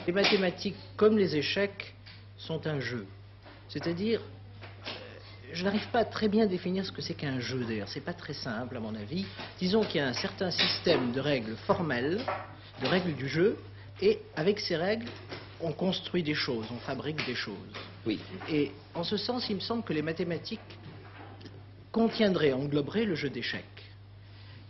Les mathématiques, comme les échecs, sont un jeu. C'est-à-dire, je n'arrive pas à très bien définir ce que c'est qu'un jeu, d'ailleurs. C'est pas très simple, à mon avis. Disons qu'il y a un certain système de règles formelles, de règles du jeu, et avec ces règles, on construit des choses, on fabrique des choses. Oui. Et en ce sens, il me semble que les mathématiques contiendraient, engloberaient le jeu d'échecs.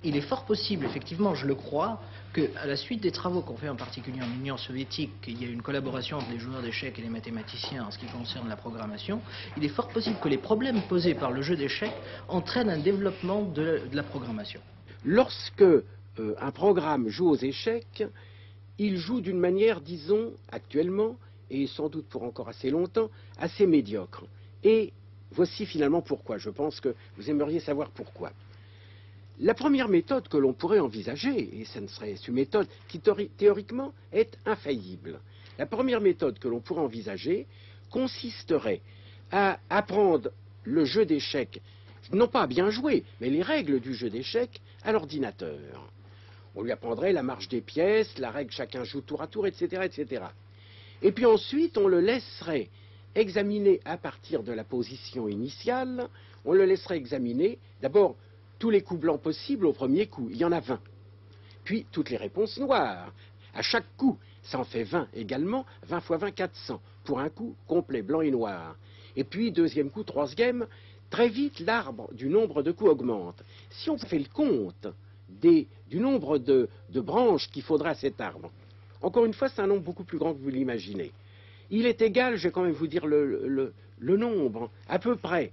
Il est fort possible, effectivement, je le crois, qu'à la suite des travaux qu'on fait en particulier en Union soviétique, il y a une collaboration entre les joueurs d'échecs et les mathématiciens en ce qui concerne la programmation, il est fort possible que les problèmes posés par le jeu d'échecs entraînent un développement de la programmation. Lorsque un programme joue aux échecs, il joue d'une manière, disons, actuellement, et sans doute pour encore assez longtemps, assez médiocre. Et voici finalement pourquoi. Je pense que vous aimeriez savoir pourquoi. La première méthode que l'on pourrait envisager, et ce ne serait une méthode qui théoriquement est infaillible, la première méthode que l'on pourrait envisager consisterait à apprendre le jeu d'échecs, non pas à bien jouer, mais les règles du jeu d'échecs à l'ordinateur. On lui apprendrait la marche des pièces, la règle chacun joue tour à tour, etc., etc. Et puis ensuite, on le laisserait examiner à partir de la position initiale, on le laisserait examiner d'abord tous les coups blancs possibles au premier coup, il y en a 20. Puis toutes les réponses noires. À chaque coup, ça en fait 20 également, 20 fois 20, 400, pour un coup complet, blanc et noir. Et puis, deuxième coup, troisième, très vite, l'arbre du nombre de coups augmente. Si on fait le compte du nombre de branches qu'il faudra à cet arbre, encore une fois, c'est un nombre beaucoup plus grand que vous l'imaginez. Il est égal, je vais quand même vous dire le nombre, à peu près,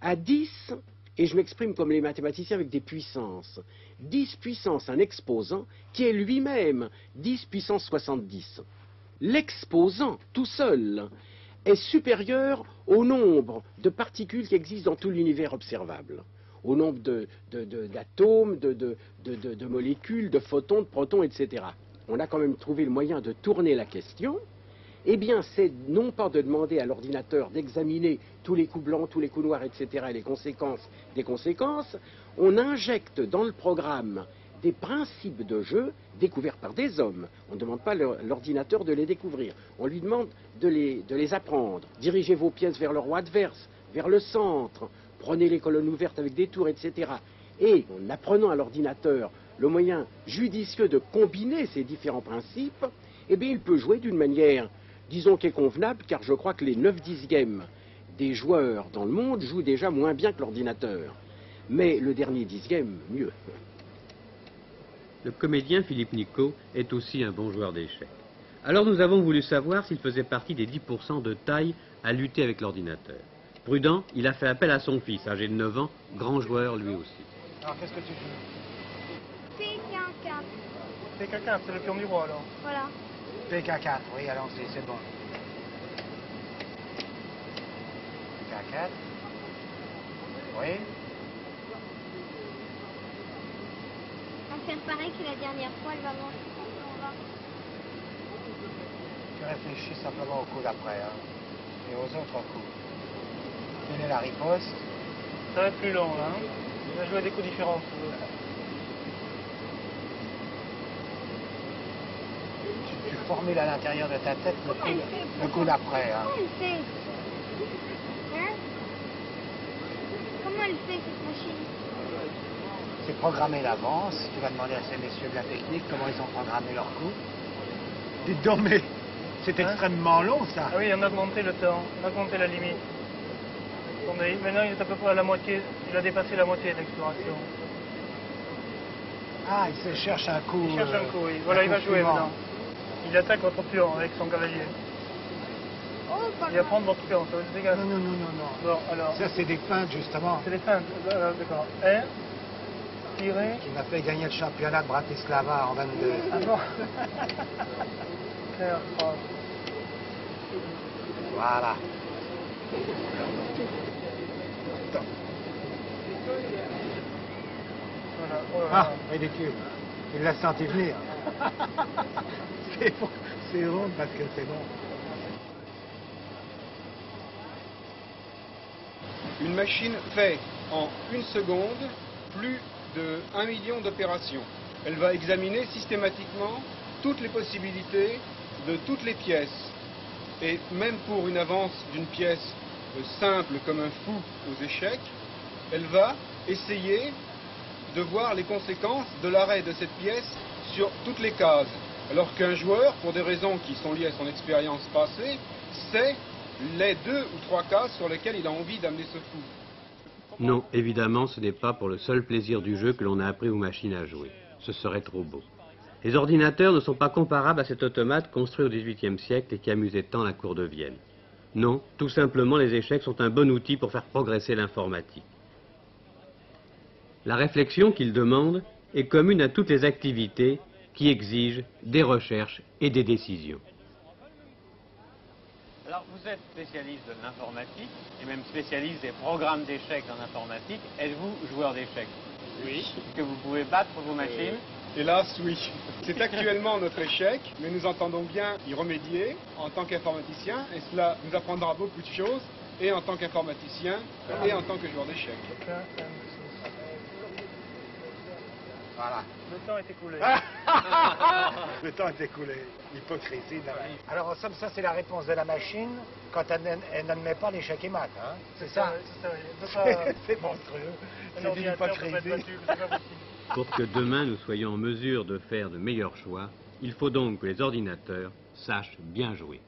à 10, et je m'exprime comme les mathématiciens avec des puissances. 10 puissance un exposant qui est lui-même 10 puissance 70. L'exposant tout seul est supérieur au nombre de particules qui existent dans tout l'univers observable, au nombre d'atomes, de molécules, de photons, de protons, etc. On a quand même trouvé le moyen de tourner la question. Eh bien, c'est non pas de demander à l'ordinateur d'examiner tous les coups blancs, tous les coups noirs, etc., et les conséquences des conséquences, on injecte dans le programme des principes de jeu découverts par des hommes. On ne demande pas à l'ordinateur de les découvrir, on lui demande de les apprendre. Dirigez vos pièces vers le roi adverse, vers le centre, prenez les colonnes ouvertes avec des tours, etc. Et en apprenant à l'ordinateur le moyen judicieux de combiner ces différents principes, eh bien, il peut jouer d'une manière, disons, qui est convenable, car je crois que les 9/10 des joueurs dans le monde jouent déjà moins bien que l'ordinateur. Mais le dernier 10e, mieux. Le comédien Philippe Nicot est aussi un bon joueur d'échecs. Alors nous avons voulu savoir s'il faisait partie des 10% de taille à lutter avec l'ordinateur. Prudent, il a fait appel à son fils, âgé de 9 ans, grand joueur lui aussi. Alors qu'est-ce que tu joues? PK4. PK4, c'est le pion du roi alors. Voilà. PK4, oui, allons-y, c'est bon. PK4. Oui. On va faire pareil que la dernière fois, elle va voir. On va. Tu réfléchis simplement au coup d'après, hein, et aux autres coups. Quelle est la riposte? Ça va être plus long, là. Hein. On va jouer des coups différents. Tu formules à l'intérieur de ta tête le coup d'après. Hein. Comment elle fait? Hein? Comment elle fait, cette machine? C'est programmé d'avance. Tu vas demander à ces messieurs de la technique comment ils ont programmé leur coup. Dites donc, mais c'est extrêmement long, ça. Ah oui, on a augmenté le temps, on a augmenté la limite. Attendez, maintenant il est à peu près à la moitié, il a dépassé la moitié de l'exploration. Ah, il se cherche un coup. Il cherche un coup, oui. Voilà, il va jouer maintenant. Il attaque votre pion avec son cavalier. Oh, pas Il va prendre votre pion, ça va être égal. Non, non, non, non, non. Bon, alors. Ça, c'est des feintes, justement. C'est des feintes, d'accord. R, tirer. Qui m'a fait gagner le championnat de Bratislava en 22. Ah bon. R, 3. Voilà. Voilà. Oh là là. Ah, ridicule. Il l'a senti venir. C'est honte parce que c'est bon. Une machine fait en 1 seconde plus de 1 million d'opérations. Elle va examiner systématiquement toutes les possibilités de toutes les pièces. Et même pour une avance d'une pièce simple comme un fou aux échecs, elle va essayer de voir les conséquences de l'arrêt de cette pièce sur toutes les cases. Alors qu'un joueur, pour des raisons qui sont liées à son expérience passée, sait les 2 ou 3 cases sur lesquelles il a envie d'amener ce fou. Non, évidemment, ce n'est pas pour le seul plaisir du jeu que l'on a appris aux machines à jouer. Ce serait trop beau. Les ordinateurs ne sont pas comparables à cet automate construit au XVIIIe siècle et qui amusait tant la cour de Vienne. Non, tout simplement, les échecs sont un bon outil pour faire progresser l'informatique. La réflexion qu'ils demandent est commune à toutes les activités qui exigent des recherches et des décisions. Alors, vous êtes spécialiste de l'informatique, et même spécialiste des programmes d'échecs en informatique. Êtes-vous joueur d'échecs? Oui. Est-ce que vous pouvez battre vos machines? Hélas, oui. C'est actuellement notre échec, mais nous entendons bien y remédier en tant qu'informaticien, et cela nous apprendra beaucoup de choses, et en tant qu'informaticien, et en tant que joueur d'échecs. Voilà. Le temps est écoulé. Le temps est écoulé. L'hypocrisie. Alors, en somme, ça, c'est la réponse de la machine quand elle n'admet pas l'échec et mat. Hein? C'est ça. C'est monstrueux. C'est une hypocrisie. Pour que demain nous soyons en mesure de faire de meilleurs choix, il faut donc que les ordinateurs sachent bien jouer.